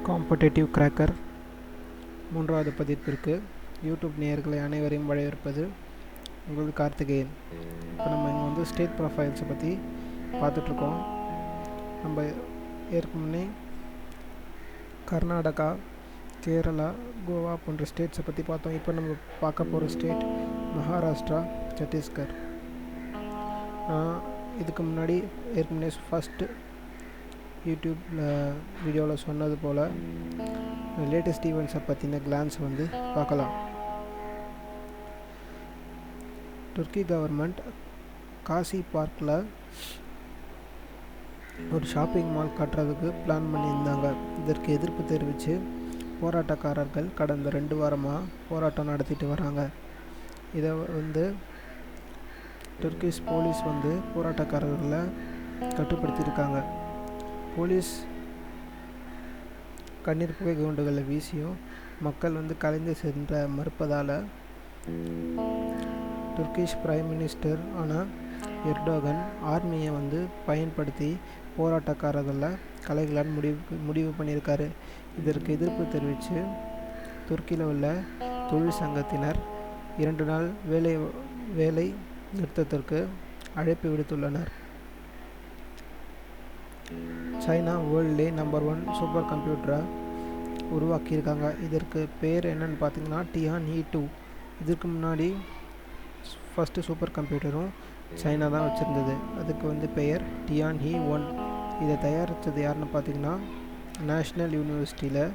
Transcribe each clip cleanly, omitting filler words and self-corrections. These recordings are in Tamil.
காம்படேட்டிவ் கிராக்கர் மூன்றாவது பதிப்பிற்கு யூடியூப் நேயர்களை அனைவரையும் வரவேற்பது உங்கள் கார்த்திகேயன். இப்போ நம்ம இங்கே வந்து ஸ்டேட் ப்ரொஃபைல்ஸை பற்றி பார்த்துட்ருக்கோம். நம்ம ஏற்கனவே கர்நாடகா, கேரளா, கோவா போன்ற ஸ்டேட்ஸை பற்றி பார்த்தோம். இப்போ நம்ம பார்க்க போகிற ஸ்டேட் மகாராஷ்டிரா, சத்தீஸ்கர். இதுக்கு முன்னாடி ஏற்கனவே ஃபஸ்ட்டு யூடியூப்பில் வீடியோவில் சொன்னது போல் லேட்டஸ்ட் ஈவெண்ட்ஸை பற்றின கிளான்ஸ் வந்து பார்க்கலாம். துர்க்கி கவர்மெண்ட் காசி பார்க்கில் ஒரு ஷாப்பிங் மால் கட்டுறதுக்கு பிளான் பண்ணியிருந்தாங்க. இதற்கு எதிர்ப்பு தெரிவித்து போராட்டக்காரர்கள் கடந்த 2 வாரமாக போராட்டம் நடத்திட்டு வராங்க. இதை வந்து துர்க்கிஷ் போலீஸ் வந்து போராட்டக்காரர்களை கட்டுப்படுத்தியிருக்காங்க. போலீஸ் கண்ணீர் புகை குண்டுகளை வீசியும் மக்கள் வந்து கலைந்து சென்ற மறுப்பதால் துர்க்கிஷ் பிரைம் மினிஸ்டர் எர்டோகன் ஆர்மியை வந்து பயன்படுத்தி போராட்டக்காரர்களை கலைகளால் முடிவு பண்ணியிருக்காரு. இதற்கு எதிர்ப்பு தெரிவித்து துருக்கியில் உள்ள தொழிற்சங்கத்தினர் 2 நாள் வேலை நிறுத்தத்திற்கு அழைப்பு விடுத்துள்ளனர். சைனா வேர்ல்ட்லே நம்பர் 1 சூப்பர் கம்ப்யூட்டரை உருவாக்கியிருக்காங்க. இதற்கு பேர் என்னன்னு பார்த்தீங்கன்னா Tianhe-2. இதுக்கு முன்னாடி ஃபஸ்ட்டு சூப்பர் கம்ப்யூட்டரும் சைனா தான் வச்சுருந்தது. அதுக்கு வந்து பெயர் Tianhe-1. இதை தயாரித்தது யாருன்னு பார்த்தீங்கன்னா நேஷ்னல் யூனிவர்சிட்டியில்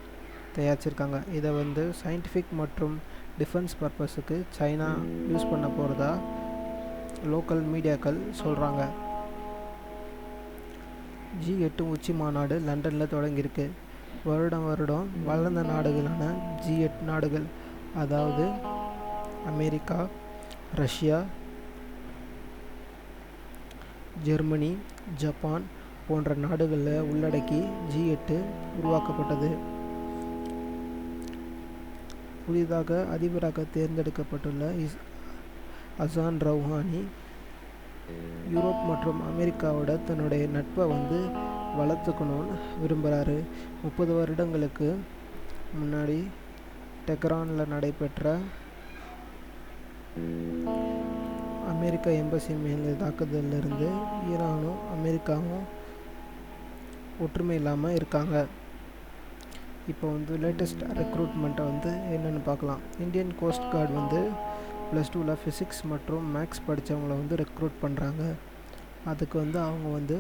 தயாரிச்சிருக்காங்க. இதை வந்து சயின்டிஃபிக் மற்றும் டிஃபென்ஸ் பர்பஸுக்கு சைனா யூஸ் பண்ண போகிறதா லோக்கல் மீடியாக்கள் சொல்கிறாங்க. G8 உச்சி மாநாடு லண்டனில் தொடங்கியிருக்கு. வருடம் வளர்ந்த நாடுகளான G8 நாடுகள், அதாவது அமெரிக்கா, ரஷ்யா, ஜெர்மனி, ஜப்பான் போன்ற நாடுகளில் உள்ளடக்கி G8 உருவாக்கப்பட்டது. புதிதாக அதிபராக தேர்ந்தெடுக்கப்பட்டுள்ள ஹசன் ரவுஹானி யூரோப் மற்றும் அமெரிக்காவோட தன்னுடைய நட்பை வந்து வளர்த்துக்கணும்னு விரும்புகிறாரு. 30 வருடங்களுக்கு முன்னாடி டெஹ்ரானில் நடைபெற்ற அமெரிக்க எம்பசி மேலே தாக்குதலிருந்து ஈரானும் அமெரிக்காவும் ஒற்றுமை இல்லாமல் இருக்காங்க. இப்போ வந்து லேட்டஸ்ட் ரெக்ரூட்மெண்ட்டை வந்து என்னென்னு பார்க்கலாம். இந்தியன் கோஸ்ட் கார்டு வந்து +2ல் ஃபிசிக்ஸ் மற்றும் மேக்ஸ் படித்தவங்கள வந்து ரெக்ரூட் பண்ணுறாங்க. அதுக்கு வந்து அவங்க வந்து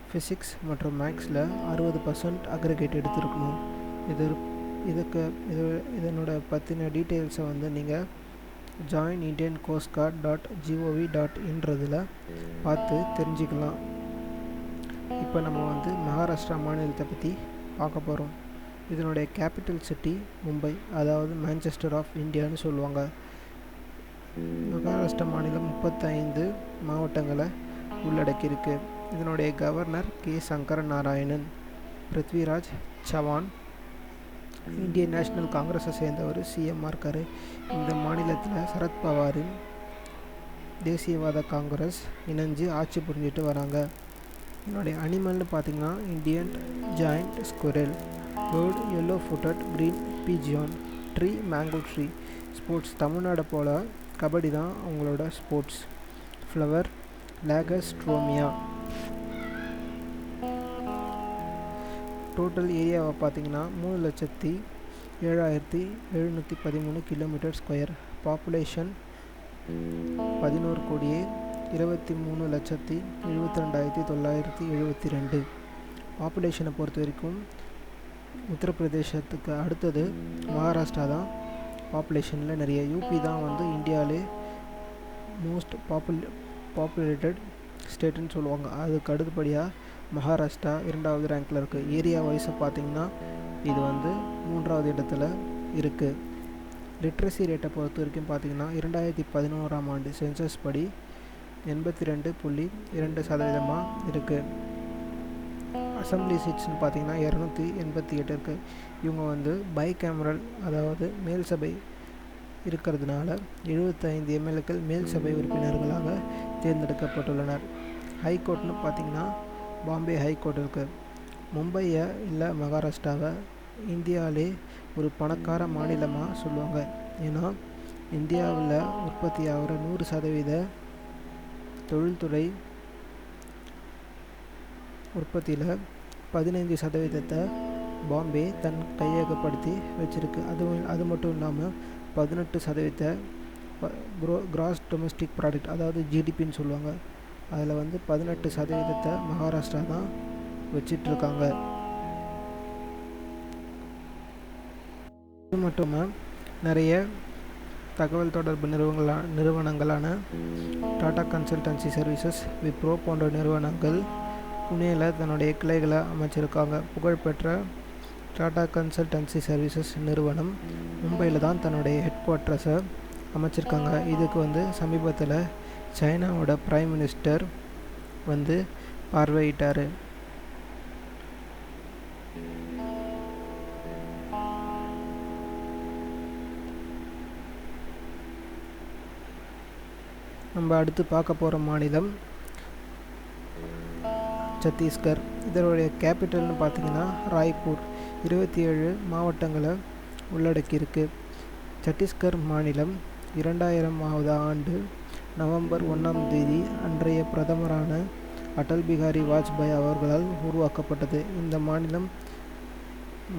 ஃபிசிக்ஸ் மற்றும் மேக்ஸில் 60% அக்ரிகேட் எடுத்துருக்கணும். இதனோட பற்றின டீட்டெயில்ஸை வந்து நீங்கள் joinindiancoastguard.gov.in பார்த்து தெரிஞ்சுக்கலாம். இப்போ நம்ம வந்து மகாராஷ்டிரா மாநிலத்தை பற்றி பார்க்க போகிறோம். இதனுடைய கேபிட்டல் சிட்டி மும்பை, அதாவது மான்செஸ்டர் ஆஃப் இந்தியான்னு சொல்லுவாங்க. மகாராஷ்டிரா மாநிலம் 35 மாவட்டங்களை உள்ளடக்கியிருக்கு. இதனுடைய governor K. Sankara Narayanan. Prithviraj Chavan Indian national காங்கிரஸை சேர்ந்தவர் CM-ஆக இருக்கார். இந்த மாநிலத்தில் சரத்பவாரின் தேசியவாத காங்கிரஸ் இணைஞ்சு ஆட்சி புரிஞ்சிட்டு வராங்க. இதனுடைய அனிமல்னு பார்த்திங்கன்னா Indian giant squirrel, bird yellow footed green pigeon, tree mango tree. Sports Tamil Nadu போல் கபடி தான் அவங்களோட ஸ்போர்ட்ஸ். ஃப்ளவர் லேகஸ்ட்ரோமியா. டோட்டல் ஏரியாவை பார்த்திங்கன்னா 3,07,713 km². பாப்புலேஷன் 11,23,72,972. பாப்புலேஷனை பொறுத்த வரைக்கும் உத்தரப்பிரதேசத்துக்கு அடுத்தது மகாராஷ்டிரா தான் பாப்புலேஷனில் நிறைய. யூபி தான் வந்து இந்தியாவிலே மோஸ்ட் பாப்புலேட்டட் ஸ்டேட்டுன்னு சொல்லுவாங்க. அதுக்கு அடுத்தபடியாக மகாராஷ்டிரா 2வது ரேங்கில் இருக்குது. ஏரியா வைஸை பார்த்திங்கன்னா இது வந்து 3வது இடத்துல இருக்குது. லிட்ரஸி ரேட்டை பொறுத்த வரைக்கும் பார்த்திங்கன்னா 2011ஆம் ஆண்டு சென்சஸ் படி 82.2% இருக்குது. அசம்பிளி சீட்ஸ்னு பார்த்திங்கன்னா 288 இருக்குது. இவங்க வந்து பைகேமரல், அதாவது மேல் சபை இருக்கிறதுனால 75 MLAக்கள் மேல் சபை உறுப்பினர்களாக தேர்ந்தெடுக்கப்பட்டுள்ளனர். ஹைகோர்ட்னு பார்த்திங்கன்னா பாம்பே ஹைகோர்ட் இருக்குது. மும்பையை இல்லை மகாராஷ்டிராவை இந்தியாவிலே ஒரு பணக்கார மாநிலமாக சொல்லுவாங்க. ஏன்னா இந்தியாவில் உற்பத்தி ஆகிற 100% தொழில்துறை உற்பத்தியில் 15% பாம்பே தன் கையகப்படுத்தி வச்சுருக்கு. அது மட்டும் இல்லாமல் 18% கிராஸ் டொமஸ்டிக் ப்ராடக்ட், அதாவது ஜிடிபின்னு சொல்லுவாங்க, அதில் 18% மகாராஷ்டிரா தான் வச்சிட்ருக்காங்க. இது மட்டும் நிறைய தகவல் தொடர்பு நிறுவனங்களான டாடா கன்சல்டன்சி சர்வீசஸ், விப்ரோ போன்ற நிறுவனங்கள் புனேயில் தன்னுடைய கிளைகளை அமைச்சிருக்காங்க. புகழ்பெற்ற டாடா கன்சல்டன்சி சர்வீசஸ் நிறுவனம் மும்பையில் தான் தன்னுடைய ஹெட் குவார்ட்டர்ஸை அமைச்சிருக்காங்க. இதுக்கு சமீபத்தில் சைனாவோட பிரைம் மினிஸ்டர் பார்வையிட்டார். நம்ம அடுத்து பார்க்க போகிற மாநிலம் சத்தீஸ்கர். இதனுடைய கேபிட்டல்னு பார்த்திங்கன்னா ராய்ப்பூர். 27 மாவட்டங்களை உள்ளடக்கியிருக்கு. சத்தீஸ்கர் மாநிலம் 2000ஆவது ஆண்டு நவம்பர் 1ஆம் தேதி அன்றைய பிரதமரான அடல் பிகாரி வாஜ்பாய் அவர்களால் உருவாக்கப்பட்டது. இந்த மாநிலம்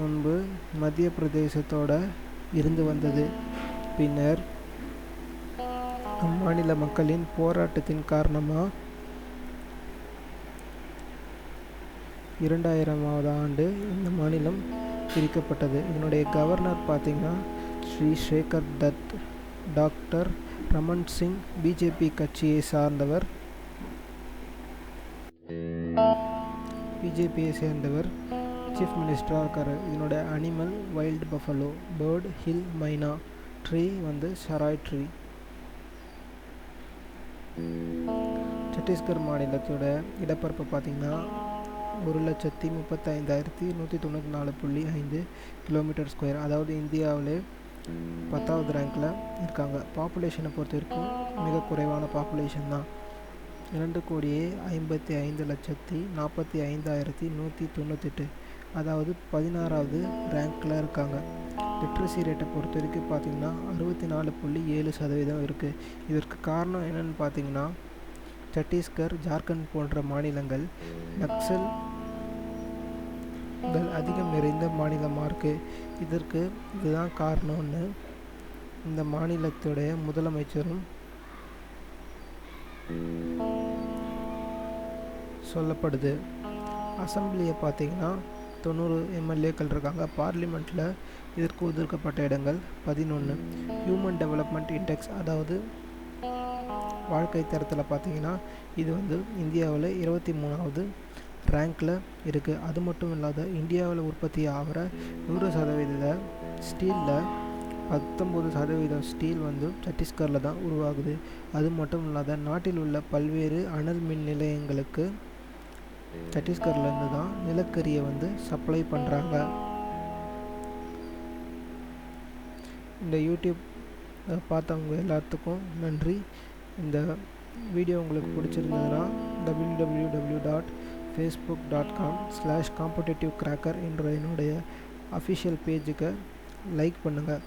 முன்பு மத்திய பிரதேசத்தோடு இருந்து வந்தது. பின்னர் அம்மாநில மக்களின் போராட்டத்தின் காரணமாக 2000ஆவது ஆண்டு இந்த மாநிலம் பிரிக்கப்பட்டது. இதனுடைய கவர்னர் பார்த்திங்கன்னா ஸ்ரீ சேகர் தத். டாக்டர் ரமன் சிங் பிஜேபி கட்சியை சார்ந்தவர். சீஃப் மினிஸ்டராக இருக்கார். இதனோட animal wild buffalo, bird hill myna, tree ஷராய் ட்ரீ. சத்தீஸ்கர் மாநிலத்தோட இடப்பரப்பு பார்த்திங்கன்னா 1,35,194.5 கிலோமீட்டர் ஸ்கொயர். அதாவது இந்தியாவிலே 10வது ரேங்கில் இருக்காங்க. பாப்புலேஷனை பொறுத்த வரைக்கும் மிக குறைவான பாப்புலேஷன் தான். 2,55,45,198, அதாவது 16வது ரேங்கில் இருக்காங்க. லிட்ரஸி ரேட்டை பொறுத்த வரைக்கும் பார்த்திங்கன்னா 64.7% இருக்குது. இதற்கு காரணம் என்னென்னு பார்த்திங்கன்னா சத்தீஸ்கர், ஜார்க்கண்ட் போன்ற மாநிலங்கள் நக்சல்கள் அதிகம் நிறைந்த மாநிலமாக இருக்குது. இதுதான் காரணம்னு இந்த மாநிலத்துடைய முதலமைச்சரும் சொல்லப்படுது. அசம்பிளியை பார்த்திங்கன்னா 90 எம்எல்ஏக்கள் இருக்காங்க. பார்லிமெண்ட்டில் இதற்கு ஒதுக்கப்பட்ட இடங்கள் 11. ஹியூமன் டெவலப்மெண்ட் இண்டெக்ஸ், அதாவது வாழ்க்கை தரத்தில் பார்த்திங்கன்னா இது இந்தியாவில் 23வது ரேங்கில் இருக்குது. அது மட்டும் இல்லாத இந்தியாவில் உற்பத்தி ஆகிற 100% ஸ்டீலில் 19% ஸ்டீல் சத்தீஸ்கரில் தான் உருவாகுது. அது மட்டும் இல்லாத நாட்டில் உள்ள பல்வேறு அனல் மின் நிலையங்களுக்கு சத்தீஸ்கர்லேருந்து தான் நிலக்கரியை சப்ளை பண்ணுறாங்க. இந்த யூடியூப் பார்த்தவங்க எல்லாத்துக்கும் நன்றி. இந்த வீடியோ உங்களுக்கு பிடிச்சிருந்ததுன்னா www.facebook.com/competitiveCracker என்ற என்னுடைய அஃபிஷியல் பேஜுக்கு லைக் பண்ணுங்கள்.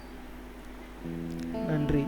நன்றி.